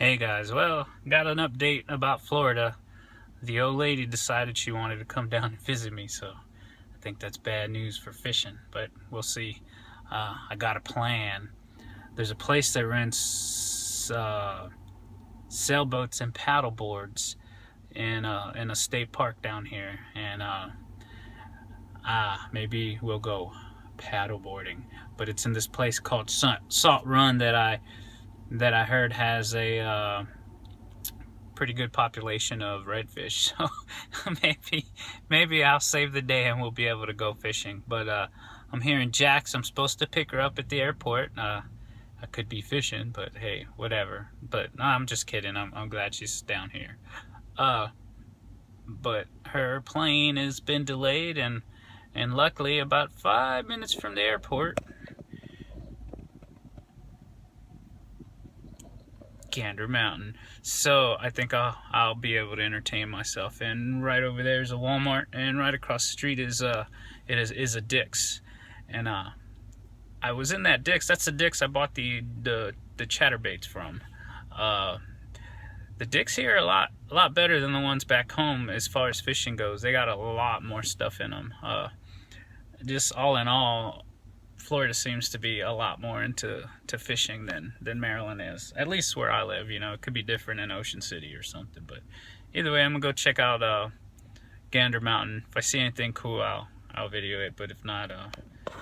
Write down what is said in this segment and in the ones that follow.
Hey guys, well, got an update about Florida. The old lady decided she wanted to come down and visit me, so I think that's bad news for fishing, but we'll see. I got a plan. There's a place that rents sailboats and paddle boards in a state park down here, and maybe we'll go paddle boarding. But it's in this place called Salt Run that I heard has a pretty good population of redfish. So maybe I'll save the day and we'll be able to go fishing. But I'm here in Jax. I'm supposed to pick her up at the airport. I could be fishing, but hey, whatever. But no, I'm just kidding. I'm glad she's down here. But her plane has been delayed, and luckily about 5 minutes from the airport, Gander Mountain. So I think I'll be able to entertain myself. And right over there is a Walmart, and right across the street is a Dick's. And I was in that Dick's. That's the Dick's I bought the chatterbaits from. The Dick's here are a lot better than the ones back home as far as fishing goes. They got a lot more stuff in them. Just all in all, Florida seems to be a lot more into fishing than Maryland is. At least where I live, you know. It could be different in Ocean City or something. But either way, I'm gonna go check out Gander Mountain. If I see anything cool, I'll video it. But if not,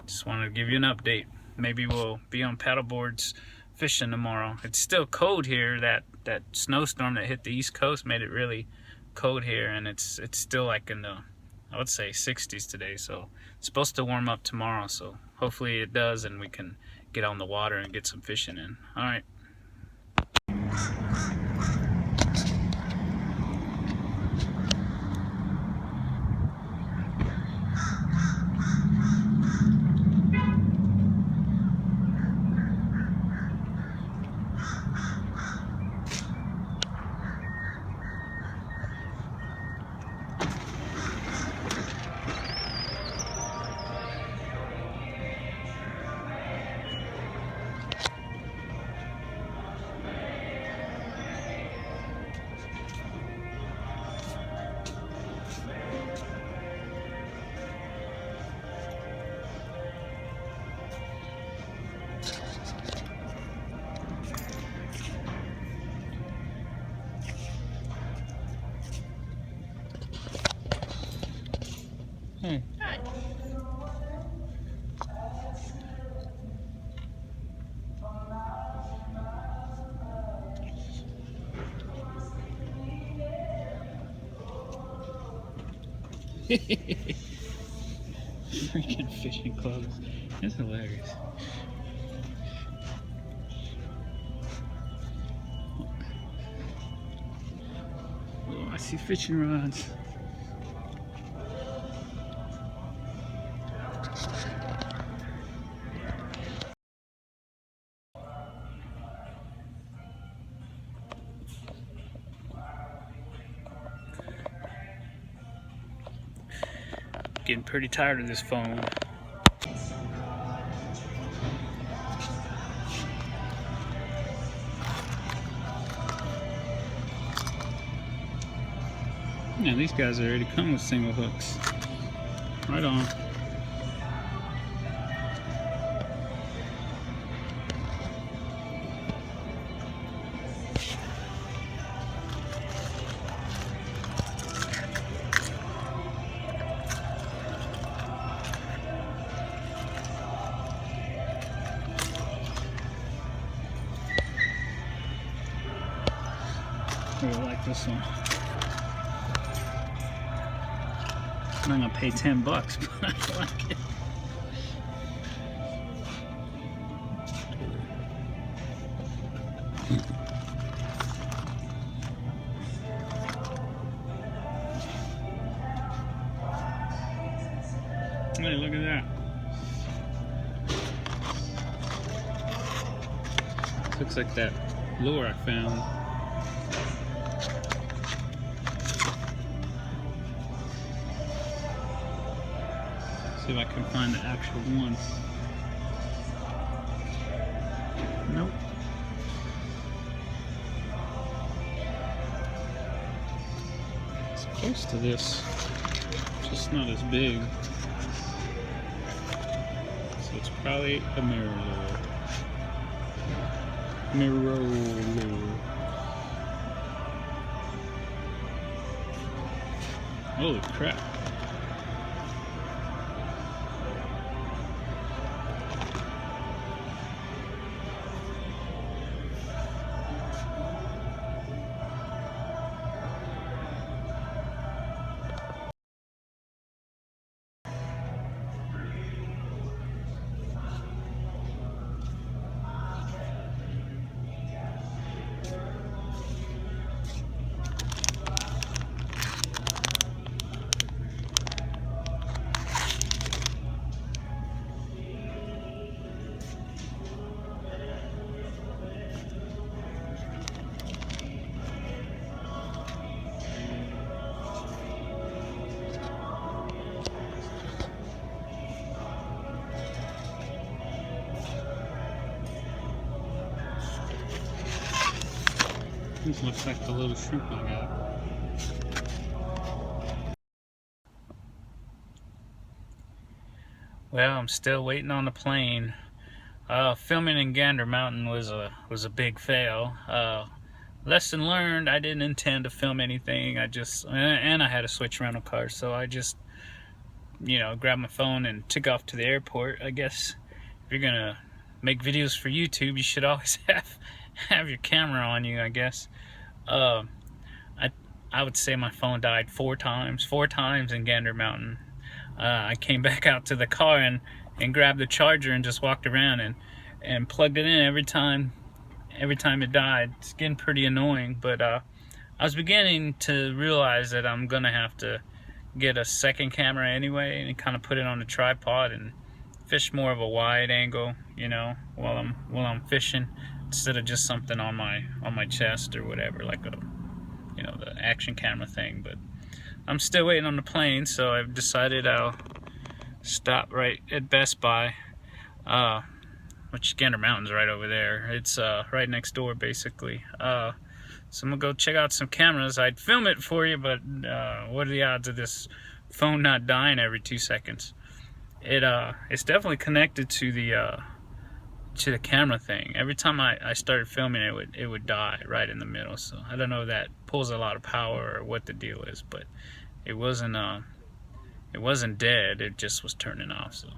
just wanted to give you an update. Maybe we'll be on paddle boards fishing tomorrow. It's still cold here. That snowstorm that hit the East Coast made it really cold here, and it's still like in the, I would say, 60s today. So it's supposed to warm up tomorrow, so hopefully it does and we can get on the water and get some fishing in. All right. Hi. Freaking fishing clothes. That's hilarious. Oh, I see fishing rods. Getting pretty tired of this phone. Yeah, these guys already come with single hooks. Right on. I really like this one. I'm not gonna pay $10, but I like it. Hey, look at that. Looks like that lure I found. See if I can find the actual one. Nope. It's close to this, just not as big. So it's probably a mirror. Holy crap. This looks like the little shrimp I got. Well, I'm still waiting on the plane. Filming in Gander Mountain was a big fail. Lesson learned, I didn't intend to film anything. I had to switch rental cars, so I just, grabbed my phone and took off to the airport. I guess if you're gonna make videos for YouTube, you should always have your camera on you, I guess. I would say my phone died four times in Gander Mountain. I came back out to the car and grabbed the charger and just walked around and plugged it in every time it died. It's getting pretty annoying, but I was beginning to realize that I'm gonna have to get a second camera anyway and kind of put it on a tripod and fish more of a wide angle, while I'm fishing, instead of just something on my chest or whatever, like the action camera thing. But I'm still waiting on the plane, so I've decided I'll stop right at Best Buy, which Gander Mountain's right over there. It's right next door, basically. So I'm gonna go check out some cameras. I'd film it for you, but what are the odds of this phone not dying every 2 seconds? It's definitely connected to the camera thing. Every time I started filming, it would die right in the middle. So I don't know if that pulls a lot of power or what the deal is, but it wasn't dead. It just was turning off. So,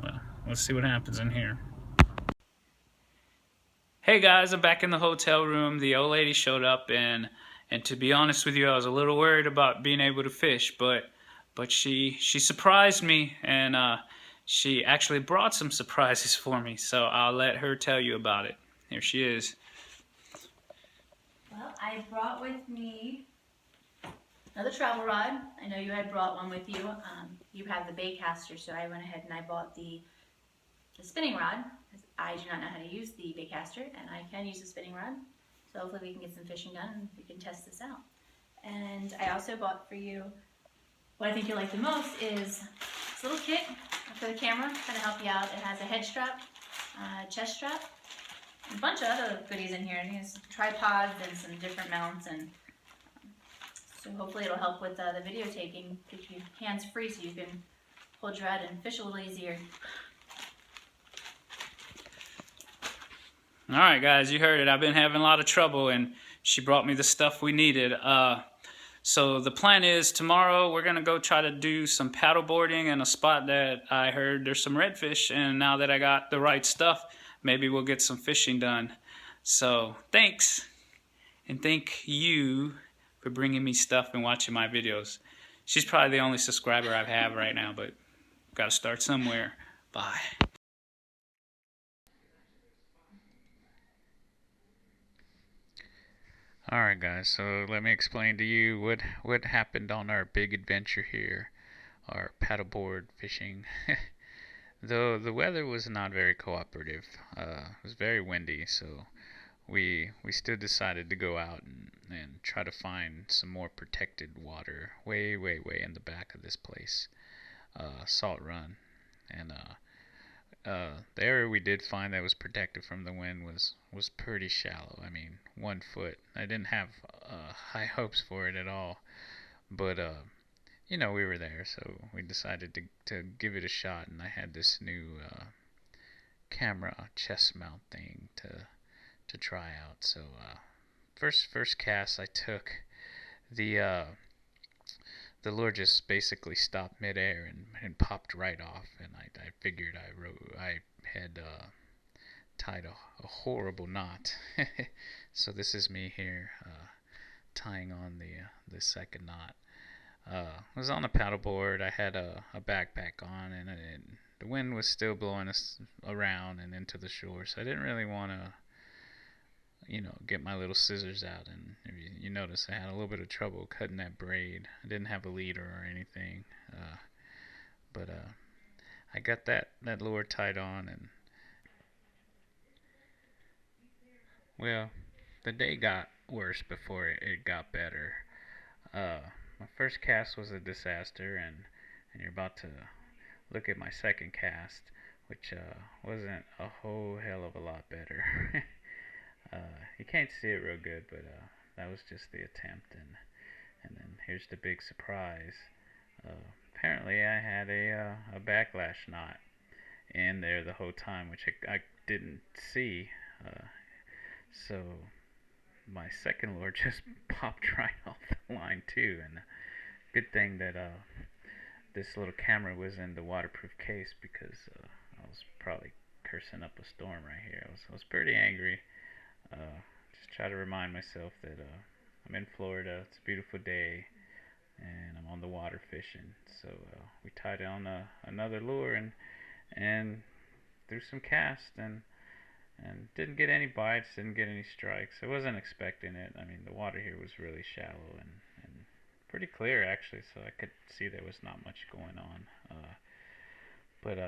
well, let's see what happens in here. Hey guys, I'm back in the hotel room. The old lady showed up, and to be honest with you, I was a little worried about being able to fish, but she surprised me, and she actually brought some surprises for me, so I'll let her tell you about it. Here she is. Well, I brought with me another travel rod. I know you had brought one with you. You have the baitcaster, so I went ahead and I bought the spinning rod, because I do not know how to use the baitcaster, and I can use the spinning rod. So hopefully we can get some fishing done and we can test this out. And I also bought for you, what I think you'll like the most is this little kit for the camera, kind of help you out. It has a head strap, chest strap, and a bunch of other goodies in here. It has tripods and some different mounts, and so hopefully it'll help with the video taking, get you hands free so you can hold your rod and fish a little easier. Alright guys, you heard it. I've been having a lot of trouble, and she brought me the stuff we needed. So the plan is tomorrow we're going to go try to do some paddle boarding in a spot that I heard there's some redfish, and now that I got the right stuff, maybe we'll get some fishing done. So thanks, and thank you for bringing me stuff and watching my videos. She's probably the only subscriber I have right now, but got to start somewhere. Bye. Alright guys, so let me explain to you what happened on our big adventure here, our paddleboard fishing. Though the weather was not very cooperative, it was very windy, so we still decided to go out and try to find some more protected water way in the back of this place, Salt Run. And the area we did find that was protected from the wind was pretty shallow. I mean, 1 foot. I didn't have high hopes for it at all, But you know, we were there, so we decided to give it a shot, and I had this new camera chest mount thing to try out. So first cast I took, the the lure just basically stopped midair and popped right off, and I figured I had tied a horrible knot. So this is me here tying on the second knot. I was on a paddleboard. I had a backpack on, and the wind was still blowing us around and into the shore, so I didn't really want to, you know, get my little scissors out. And if you notice, I had a little bit of trouble cutting that braid. I didn't have a leader or anything, but I got that lure tied on, and well, the day got worse before it got better. My first cast was a disaster, and you're about to look at my second cast, which wasn't a whole hell of a lot better. You can't see it real good, but that was just the attempt, and then here's the big surprise. Apparently, I had a backlash knot in there the whole time, which I didn't see. So my second lure just popped right off the line too, and good thing that this little camera was in the waterproof case, because I was probably cursing up a storm right here. I was pretty angry. Just try to remind myself that I'm in Florida. It's a beautiful day, and I'm on the water fishing. So we tied on another lure and threw some casts, and didn't get any bites, didn't get any strikes. I wasn't expecting it. I mean, the water here was really shallow and pretty clear actually, so I could see there was not much going on. But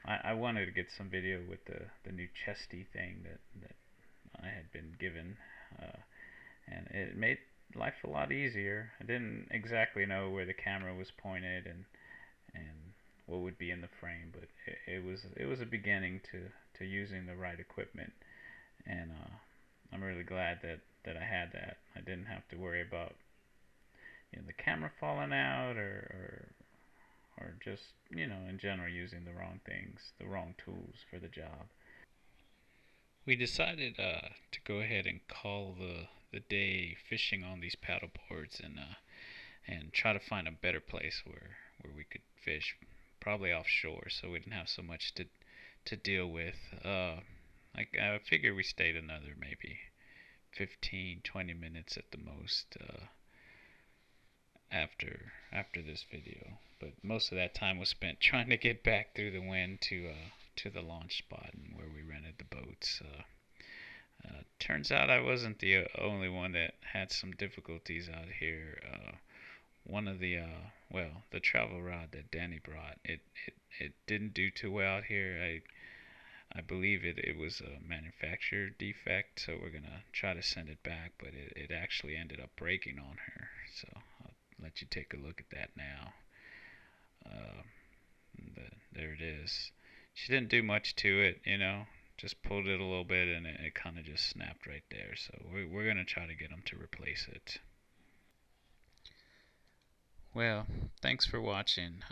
I wanted to get some video with the new chesty thing that I had been given, and it made life a lot easier. I didn't exactly know where the camera was pointed and what would be in the frame, but it was a beginning to using the right equipment, and I'm really glad that I had that. I didn't have to worry about, you know, the camera falling out, or just, you know, in general using the wrong things, the wrong tools for the job. We decided to go ahead and call the day fishing on these paddle boards, and try to find a better place where we could fish, probably offshore, so we didn't have so much to deal with. I figured we stayed another maybe 15-20 minutes at the most after this video, but most of that time was spent trying to get back through the wind to the launch spot and where we rented the boats. Turns out I wasn't the only one that had some difficulties out here. One of the travel rod that Danny brought, it didn't do too well out here. I believe it was a manufacturer defect, so we're gonna try to send it back, but it actually ended up breaking on her. So I'll let you take a look at that now. There it is. She didn't do much to it, you know, just pulled it a little bit, and it kind of just snapped right there. So we're gonna try to get them to replace it. Well, thanks for watching.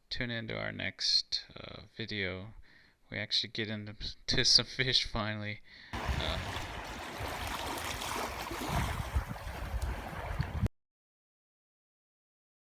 Tune into our next video. We actually get into some fish finally.